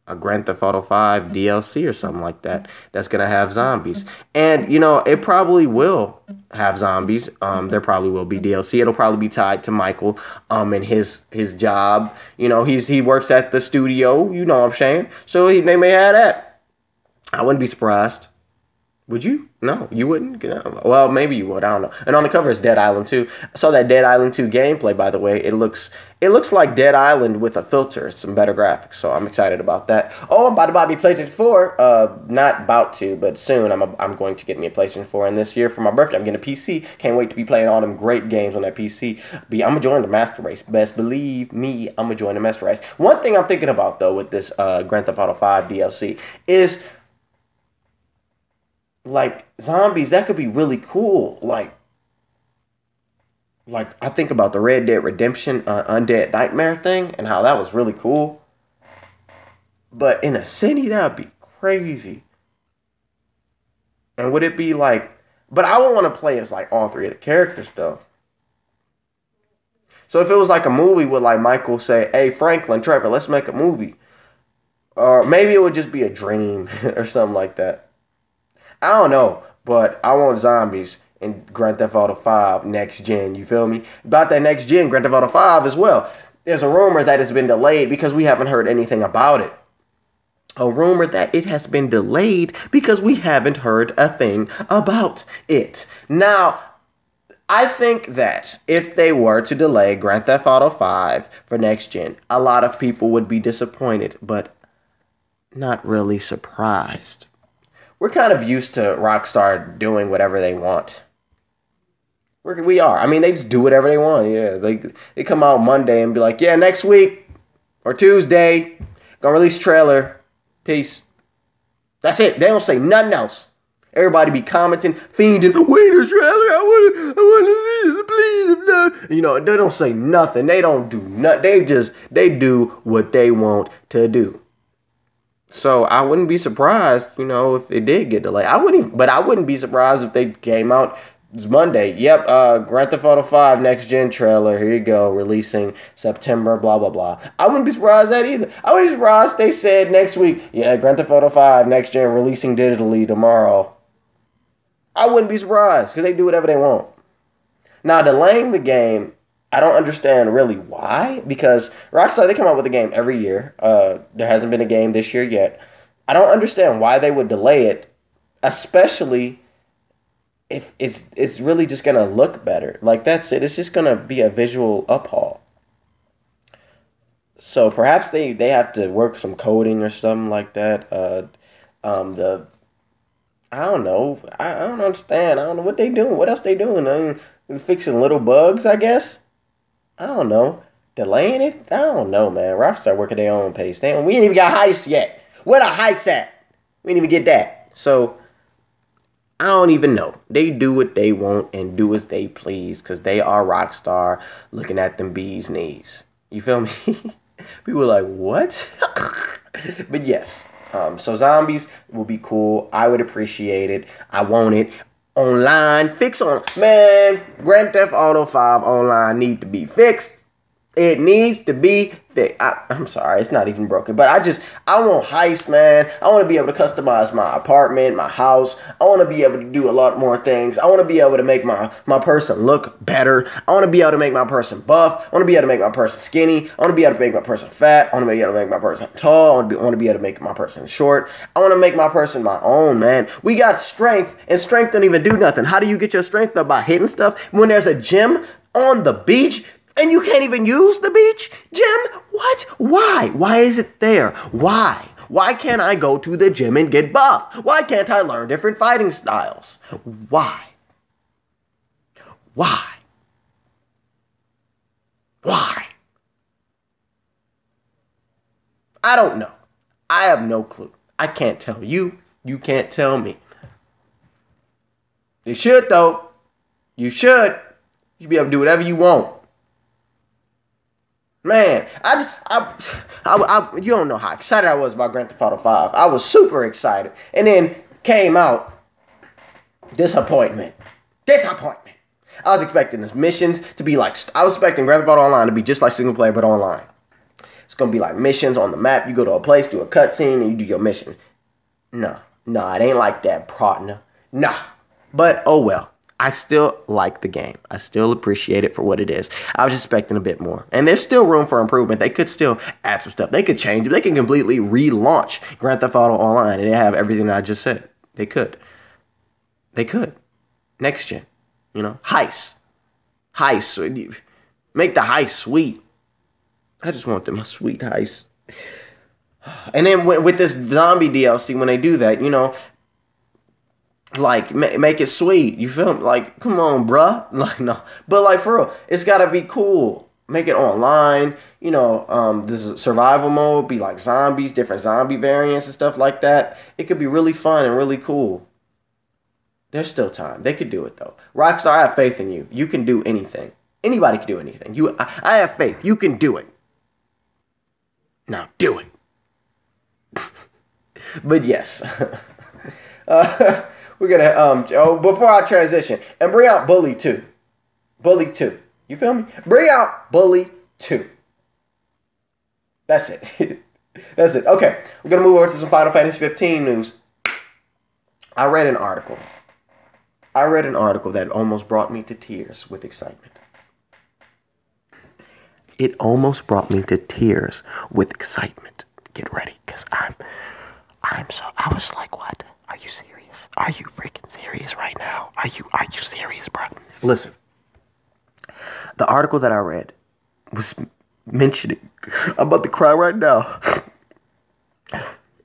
a Grand Theft Auto 5 DLC or something like that that's going to have zombies. And, you know, it probably will have zombies. There probably will be DLC. It'll probably be tied to Michael and his job. You know, he works at the studio, you know what I'm saying? So they may have that. I wouldn't be surprised. Would you? No, you wouldn't? Well, maybe you would. I don't know. And on the cover is Dead Island 2. I saw that Dead Island 2 gameplay, by the way. It looks like Dead Island with a filter. Some better graphics, so I'm excited about that. Oh, I'm about to buy me PlayStation 4. Not about to, but soon I'm going to get me a PlayStation 4. And this year for my birthday, I'm getting a PC. Can't wait to be playing all them great games on that PC. I'm going to join the Master Race. Best believe me, I'm going to join the Master Race. One thing I'm thinking about, though, with this Grand Theft Auto 5 DLC is, like, zombies. That could be really cool. Like I think about the Red Dead Redemption Undead Nightmare thing and how that was really cool. But in a city, that would be crazy. And would it be like, but I would want to play as like all three of the characters though. So if it was like a movie with like Michael say, hey, Franklin, Trevor, let's make a movie. Or maybe it would just be a dream or something like that. I don't know, but I want zombies in Grand Theft Auto 5 next gen, you feel me? About that next gen, Grand Theft Auto 5 as well. There's a rumor that it's been delayed because we haven't heard anything about it. A rumor that it has been delayed because we haven't heard a thing about it. Now, I think that if they were to delay Grand Theft Auto 5 for next gen, a lot of people would be disappointed, but not really surprised. We're kind of used to Rockstar doing whatever they want. We are. I mean, they just do whatever they want. Yeah, they come out Monday and be like, yeah, next week or Tuesday, gonna release a trailer. Peace. That's it. They don't say nothing else. Everybody be commenting, fiending, wait a trailer, I want to see it, please. You know, they don't say nothing. They don't do nothing. They do what they want to do. So I wouldn't be surprised, you know, if it did get delayed. I wouldn't be surprised if they came out Monday. Yep, Grand Theft Auto 5 next gen trailer. Here you go, releasing September, blah blah blah. I wouldn't be surprised at that either. I wouldn't be surprised if they said next week, yeah, Grand Theft Auto 5 next gen releasing digitally tomorrow. I wouldn't be surprised because they do whatever they want. Now delaying the game, I don't understand really why, because Rockstar, they come out with a game every year. There hasn't been a game this year yet. I don't understand why they would delay it, especially if it's really just going to look better. Like, that's it. It's just going to be a visual uphaul. So perhaps they have to work some coding or something like that. I don't know. I don't understand. I don't know what they doing. What else they doing? I mean, fixing little bugs, I guess. I don't know. Delaying it? I don't know, man. Rockstar working their own pace. We ain't even got heists yet. Where the heists at? We didn't even get that. So, I don't even know. They do what they want and do as they please because they are Rockstar looking at them bees' knees. You feel me? People are like, what? But yes. So zombies will be cool. I would appreciate it. I want it. Online, fix on, man, Grand Theft Auto 5 online need to be fixed. It needs to be fixed. I'm sorry, it's not even broken, but I want heist, man. I want to be able to customize my apartment, my house. I want to be able to do a lot more things. I want to be able to make my person look better. I want to be able to make my person buff. I want to be able to make my person skinny. I want to be able to make my person fat. I want to be able to make my person tall. I want to be able to make my person short. I want to make my person my own, man. We got strength, and strength don't even do nothing. How do you get your strength up? By hitting stuff? When there's a gym on the beach, and you can't even use the beach gym? What? Why? Why is it there? Why? Why can't I go to the gym and get buff? Why can't I learn different fighting styles? Why? Why? Why? I don't know. I have no clue. I can't tell you. You can't tell me. You should, though. You should. You should be able to do whatever you want. Man, you don't know how excited I was about Grand Theft Auto 5. I was super excited. And then came out, disappointment. I was expecting the missions to be like, I was expecting Grand Theft Auto Online to be just like single player, but online. It's going to be like missions on the map. You go to a place, do a cutscene, and you do your mission. No, it ain't like that, partner. Nah. But, oh well. I still like the game. I still appreciate it for what it is. I was expecting a bit more. And there's still room for improvement. They could still add some stuff. They could change it. They can completely relaunch Grand Theft Auto Online and they have everything that I just said. They could. Next gen. You know, heist. Make the heist sweet. I just want them a sweet heist. And then with this zombie DLC, when they do that, you know, like, make it sweet. You feel me? Like, come on, bruh. Like, no. But, like, for real, it's got to be cool. Make it online. You know, this is survival mode. Be like zombies, different zombie variants and stuff like that. It could be really fun and really cool. There's still time. They could do it, though. Rockstar, I have faith in you. You can do anything. Anybody can do anything. I have faith. You can do it. Now, do it. But, yes. We're gonna before I transition and bring out Bully 2. You feel me? Bring out Bully 2. That's it. That's it. Okay, we're gonna move over to some Final Fantasy 15 news. I read an article that almost brought me to tears with excitement. It almost brought me to tears with excitement. Get ready, because I was like, what? Are you serious? Are you freaking serious right now? Are you serious, bro? Listen, the article that I read was mentioning, I'm about to cry right now.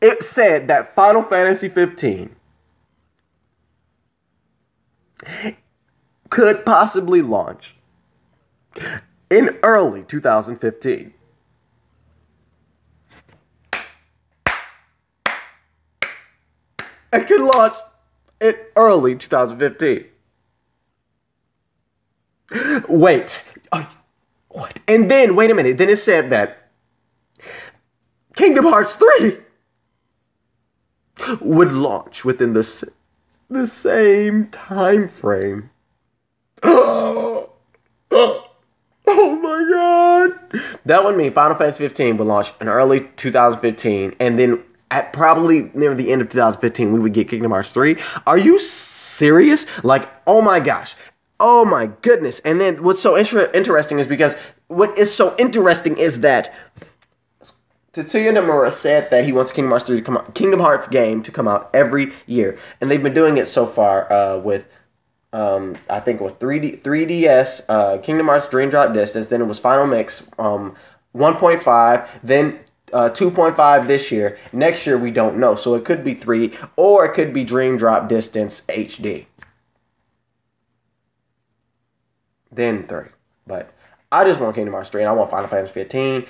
It said that Final Fantasy 15 could possibly launch in early 2015. It could launch in early 2015. Wait. What? And then, wait a minute. Then it said that Kingdom Hearts 3 would launch within the same time frame. Oh my god. That would mean Final Fantasy 15 would launch in early 2015, and then at probably near the end of 2015, we would get Kingdom Hearts 3. Are you serious? Like, oh my gosh. Oh my goodness. And then what's so interesting is because what is so interesting is that Tetsuya Nomura said that he wants Kingdom Hearts 3 to come out, Kingdom Hearts game to come out every year. And they've been doing it so far with, I think it was 3DS, Kingdom Hearts Dream Drop Distance, then it was Final Mix 1.5, then 2.5 this year. Next year, we don't know. So it could be 3, or it could be Dream Drop Distance HD. Then 3. But I just want Kingdom Hearts 3, and I want Final Fantasy 15.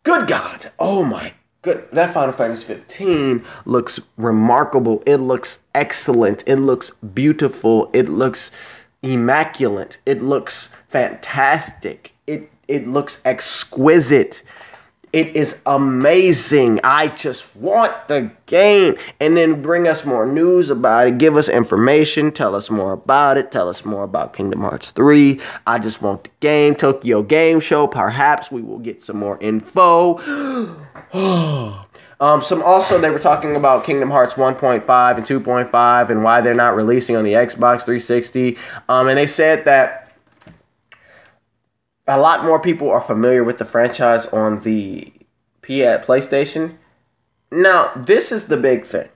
Good God. Oh my good. That Final Fantasy 15 looks remarkable. It looks excellent. It looks beautiful. It looks immaculate. It looks fantastic. It looks exquisite. It is amazing. I just want the game. And then bring us more news about it. Give us information. Tell us more about it. Tell us more about Kingdom Hearts 3. I just want the game. Tokyo Game Show. Perhaps we will get some more info. Also, they were talking about Kingdom Hearts 1.5 and 2.5 and why they're not releasing on the Xbox 360. And they said that a lot more people are familiar with the franchise on the PlayStation. Now, this is the big thing.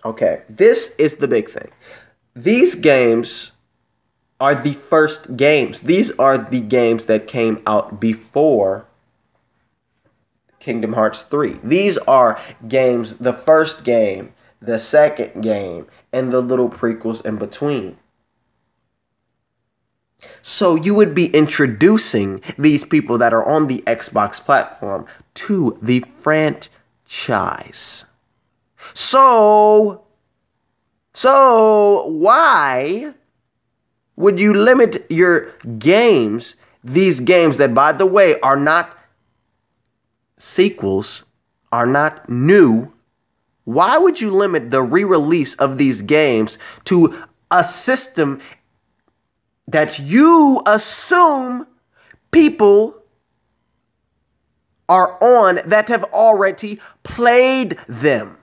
Okay, this is the big thing. These games are the first games. These are the games that came out before Kingdom Hearts 3. These are games, the first game, the second game, and the little prequels in between. So you would be introducing these people that are on the Xbox platform to the franchise. So why would you limit your games, these games that, by the way, are not sequels, are not new? Why would you limit the re-release of these games to a system that you assume people are on that have already played them?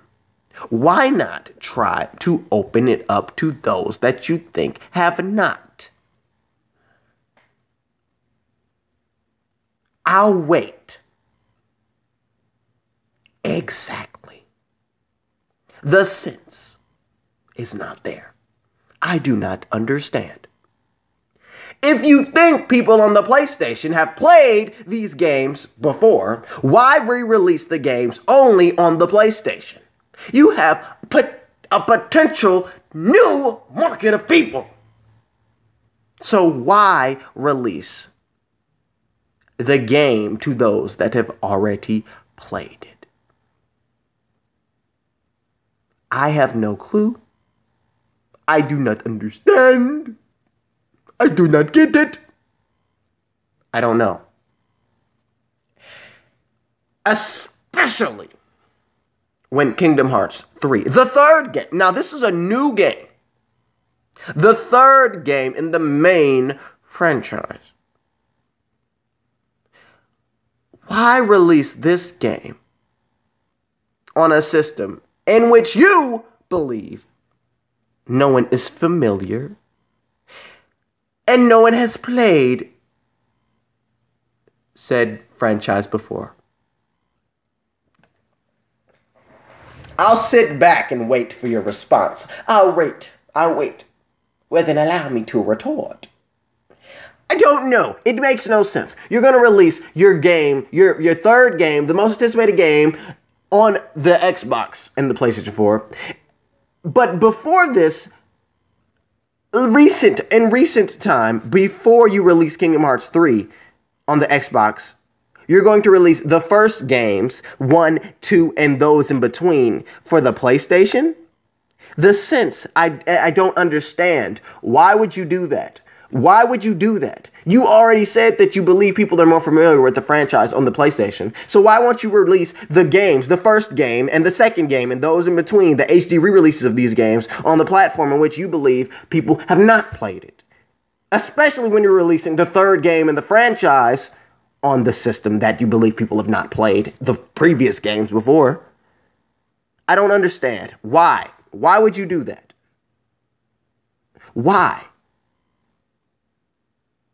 Why not try to open it up to those that you think have not? I'll wait. Exactly. The sense is not there. I do not understand. If you think people on the PlayStation have played these games before, why re-release the games only on the PlayStation? You have a potential new market of people. So why release the game to those that have already played it? I have no clue. I do not understand. I do not get it. I don't know. Especially when Kingdom Hearts 3, the third game. Now, this is a new game. The third game in the main franchise. Why release this game on a system in which you believe no one is familiar and no one has played said franchise before? I'll sit back and wait for your response. I'll wait. Well, then allow me to retort. I don't know. It makes no sense. You're going to release your game, your third game, the most anticipated game on the Xbox and the PlayStation 4. But before this, in recent time, before you release Kingdom Hearts 3 on the Xbox, you're going to release the first games, 1, 2, and those in between for the PlayStation? The sense, I don't understand. Why would you do that? Why would you do that? You already said that you believe people are more familiar with the franchise on the PlayStation. So why won't you release the games, the first game and the second game and those in between, the HD re-releases of these games on the platform in which you believe people have not played it? Especially when you're releasing the third game in the franchise on the system that you believe people have not played the previous games before. I don't understand. Why? Why would you do that? Why?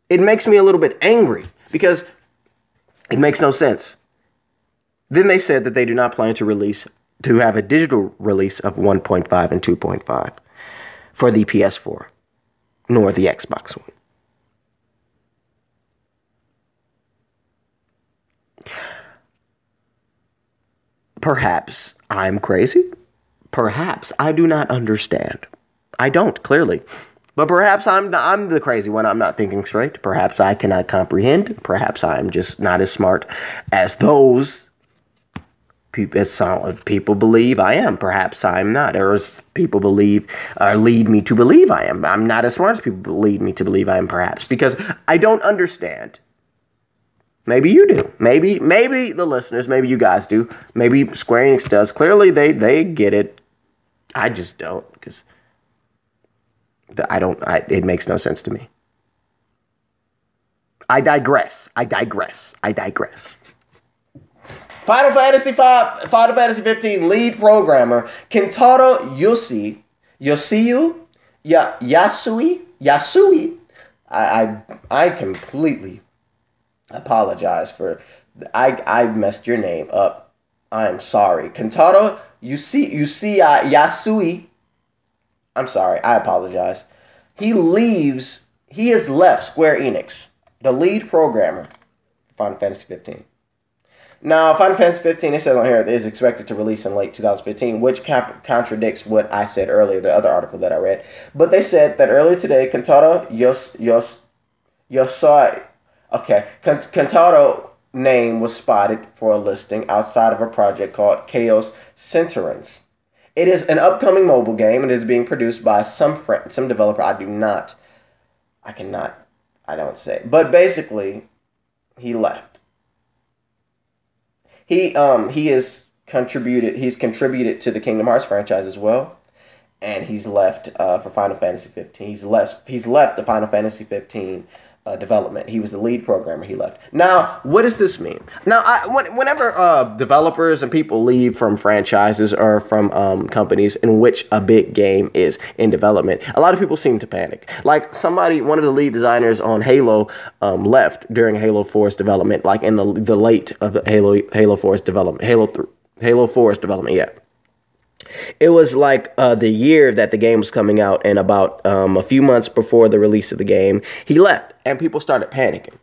It makes me a little bit angry because it makes no sense. Then they said that they do not plan to have a digital release of 1.5 and 2.5 for the PS4, nor the Xbox One. Perhaps I'm crazy. Perhaps I do not understand. I don't, clearly. But perhaps I'm the crazy one. I'm not thinking straight. Perhaps I cannot comprehend. Perhaps I'm just not as smart as those people believe I am. Perhaps I'm not. Or as people believe, or lead me to believe I am. I'm not as smart as people lead me to believe I am, perhaps. Because I don't understand. Maybe you do. Maybe the listeners, maybe you guys do. Maybe Square Enix does. Clearly, they get it. I just don't, because it makes no sense to me. I digress. Final Fantasy 15 lead programmer Kentaro Yasui. I completely apologize for I messed your name up. I'm sorry. Kentaro Yasui. I'm sorry. I apologize. He has left Square Enix, the lead programmer for Final Fantasy 15. Now, Final Fantasy 15, it says on here, is expected to release in late 2015, which contradicts what I said earlier, the other article that I read. But they said that earlier today, Kentaro Kentaro name was spotted for a listing outside of a project called Chaos Centurons. It is an upcoming mobile game and is being produced by some developer. I don't say. But basically, he left. He he's contributed to the Kingdom Hearts franchise as well. And he's left for Final Fantasy 15. He's left the Final Fantasy 15 development. He was the lead programmer. He left. Now, what does this mean? Now, whenever developers and people leave from franchises or from companies in which a big game is in development, a lot of people seem to panic. Like one of the lead designers on Halo left during Halo 4's development, like in the late of the Halo 4's development, Halo 4's development, yeah. It was like the year that the game was coming out, and about a few months before the release of the game, he left, and people started panicking.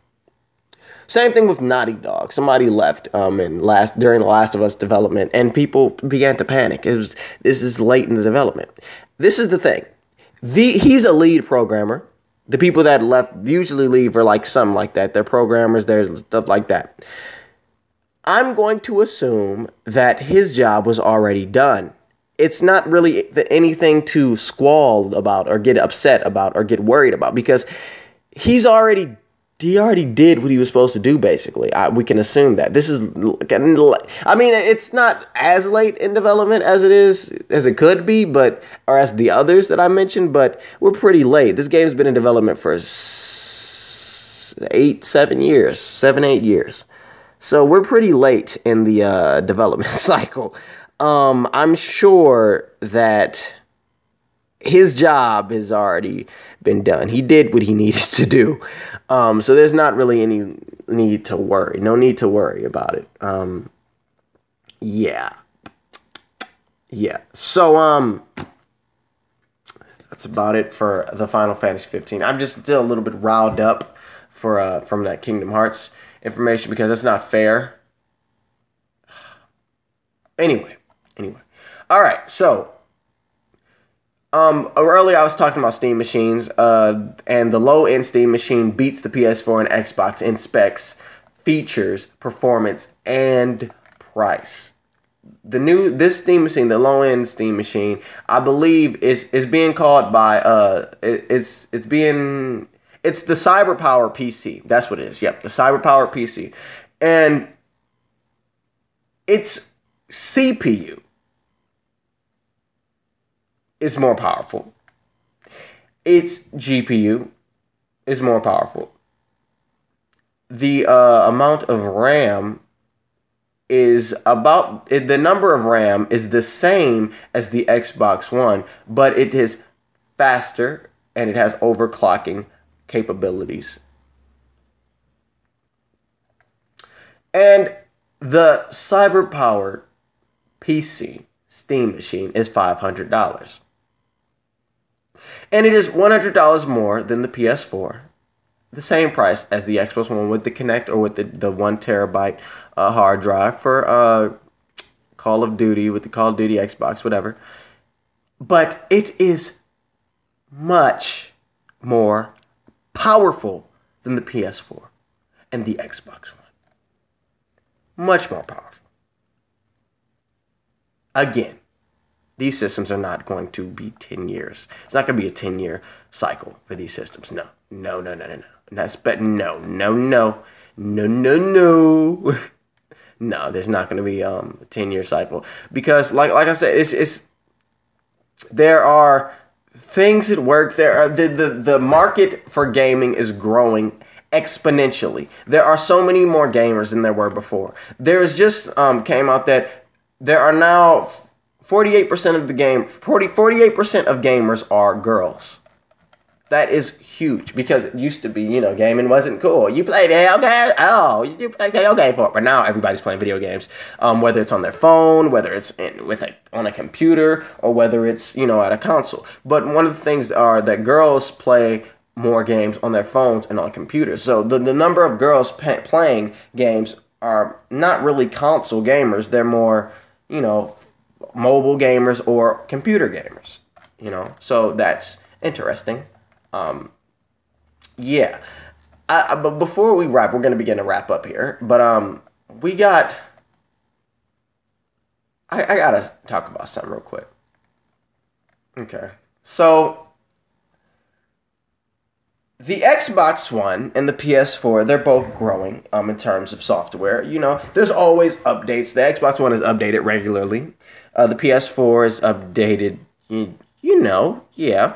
Same thing with Naughty Dog. Somebody left during the Last of Us development, and people began to panic. This is late in the development. This is the thing. He's a lead programmer. The people that left usually leave for like something like that. They're programmers. There's stuff like that. I'm going to assume that his job was already done. It's not really anything to squall about or get upset about or get worried about, because he already did what he was supposed to do, basically. We can assume that. I mean, it's not as late in development as it could be, or as the others that I mentioned, but we're pretty late. This game's been in development for 7, 8 years. So we're pretty late in the development cycle. I'm sure that his job has already been done. He did what he needed to do. So there's not really any need to worry. No need to worry about it. Yeah. So, that's about it for the Final Fantasy 15. I'm just still a little bit riled up from that Kingdom Hearts information, because that's not fair. Anyway. All right, so earlier I was talking about Steam machines, and the low-end Steam machine beats the PS4 and Xbox in specs, features, performance, and price. This Steam machine, the low-end Steam machine, I believe is being called by it's the CyberPower PC. That's what it is. Yep, the CyberPower PC, and its CPU is more powerful. Its GPU is more powerful. The amount of RAM is the number of RAM is the same as the Xbox One, but it is faster and it has overclocking capabilities. And the CyberPower PC Steam machine is $500. And it is $100 more than the PS4. The same price as the Xbox One with the Kinect, or with the 1 terabyte hard drive for Call of Duty, with the Call of Duty Xbox, whatever. But it is much more powerful than the PS4 and the Xbox One. Much more powerful. Again, these systems are not going to be 10 years. It's not going to be a 10-year cycle for these systems. No. No. No, there's not going to be a 10-year cycle, because like I said, it's there are things that work. There are the market for gaming is growing exponentially. There are so many more gamers than there were before. There's just came out that there are now 48% of 48% of gamers are girls. That is huge, because it used to be, gaming wasn't cool. You play video games? Oh, you play video game for it. But now everybody's playing video games, whether it's on their phone, whether it's on a computer, or whether it's, at a console. But one of the things are that girls play more games on their phones and on computers. So the number of girls playing games are not really console gamers. They're more, mobile gamers or computer gamers, So that's interesting. Yeah. But before we wrap, we're going to begin to wrap up here. But I gotta talk about something real quick. Okay. So the Xbox One and the PS4, they're both growing in terms of software. You know, there's always updates. The Xbox One is updated regularly. The PS4 is updated, yeah.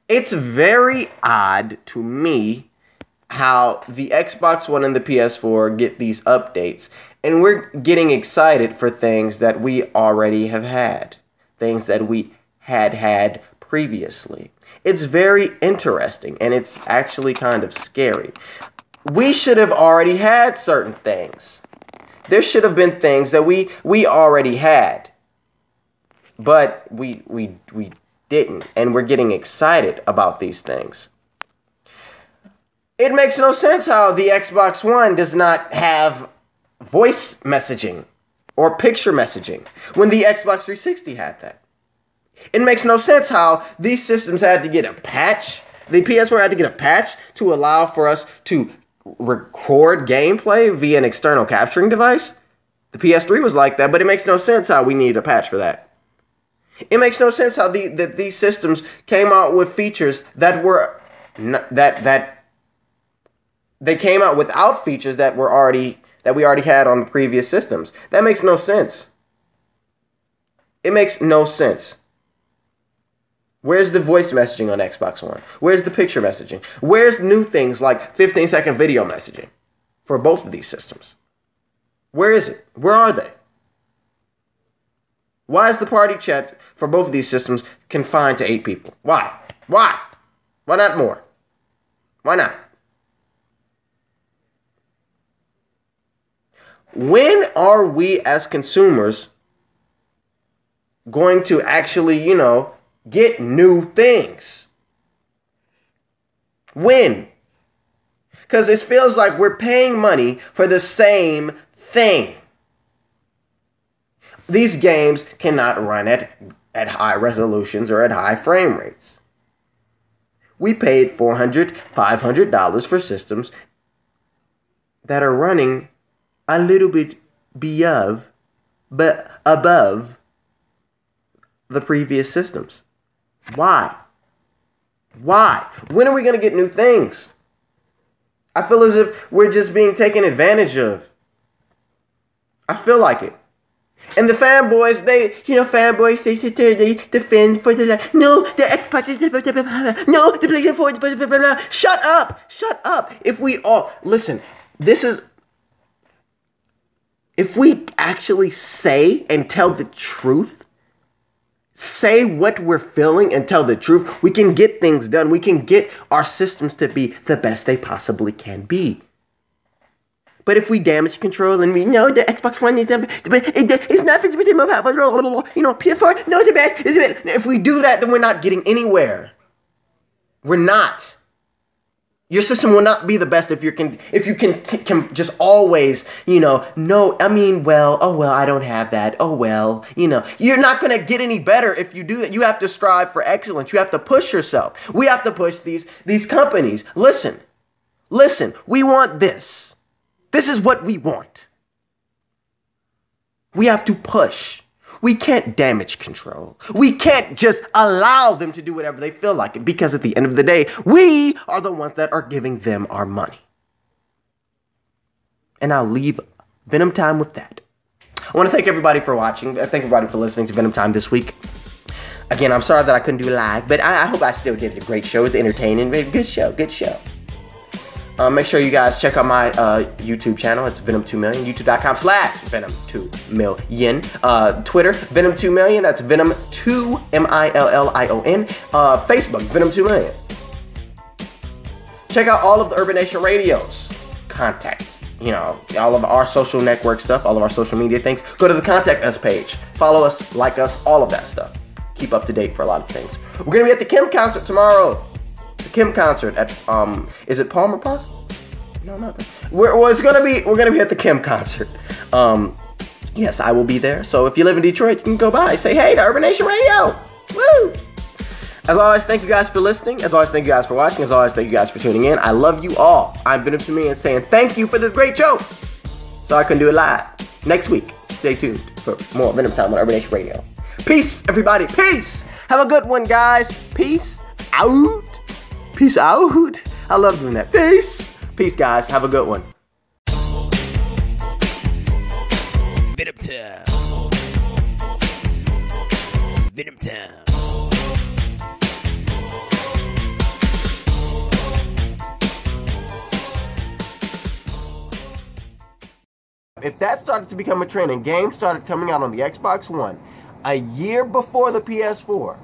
It's very odd to me how the Xbox One and the PS4 get these updates, and we're getting excited for things that we already have had, things that we had previously. It's very interesting, and it's actually kind of scary. We should have already had certain things. There should have been things that we already had, but we didn't, and we're getting excited about these things. It makes no sense how the Xbox One does not have voice messaging or picture messaging when the Xbox 360 had that. It makes no sense how these systems had to get a patch. The PS4 had to get a patch to allow for us to record gameplay via an external capturing device. The PS3 was like that, but it makes no sense how we need a patch for that. It makes no sense how these systems came out with features that were they came out without features that we already had on the previous systems. That makes no sense. It makes no sense. Where's the voice messaging on Xbox One? Where's the picture messaging? Where's new things like 15-second video messaging for both of these systems? Where is it? Where are they? Why is the party chat for both of these systems confined to 8 people? Why? Why? Why not more? Why not? When are we as consumers going to actually, get new things? When? Because it feels like we're paying money for the same thing. These games cannot run at high resolutions or at high frame rates. We paid $400, $500 for systems that are running a little bit above the previous systems. Why? Why? When are we going to get new things? I feel as if we're just being taken advantage of. I feel like it. And the fanboys, fanboys, they sit there, they defend for the, no, the Xbox is, no, the PlayStation 4, shut up, shut up. If we all, listen, if we actually say and tell the truth, say what we're feeling and tell the truth, we can get things done. We can get our systems to be the best they possibly can be. But if we damage control and we know the Xbox One is it's not 50% more powerful, PS4, no, it's the best. If we do that, then we're not getting anywhere. We're not. Your system will not be the best if you can just always, I don't have that. Oh, well, You're not going to get any better if you do that. You have to strive for excellence. You have to push yourself. We have to push these companies. Listen, we want this. This is what we want. We have to push. We can't damage control. We can't just allow them to do whatever they feel like it, because at the end of the day, we are the ones that are giving them our money. And I'll leave Venom Time with that. I want to thank everybody for watching. Thank everybody for listening to Venom Time this week. Again, I'm sorry that I couldn't do live, but I hope I still did a great show. It's entertaining. Good show. Make sure you guys check out my YouTube channel. It's Venom2Million. YouTube.com/Venom2Million. Twitter, Venom2Million. That's Venom2 MILLION. Facebook, Venom2Million. Check out all of the Urban Nation Radio's contact. All of our social network stuff, all of our social media things. Go to the Contact Us page. Follow us, like us, all of that stuff. Keep up to date for a lot of things. We're going to be at the Kim concert tomorrow. The Kim concert at is it Palmer Park? No, not that. We're gonna be at the Kim concert. Yes, I will be there. So if you live in Detroit, you can go by. Say hey to Urban Nation Radio. Woo! As always, thank you guys for listening. As always, thank you guys for watching. As always, thank you guys for tuning in. I love you all. I'm Venom2Million saying thank you for this great show. Sorry I couldn't do it live. Next week, stay tuned for more Venom Time on Urban Nation Radio. Peace, everybody. Peace. Have a good one, guys. Peace out. Peace out. I love doing that. Peace. Peace, guys. Have a good one. Venom Town. Venom Town. If that started to become a trend and games started coming out on the Xbox One a year before the PS4,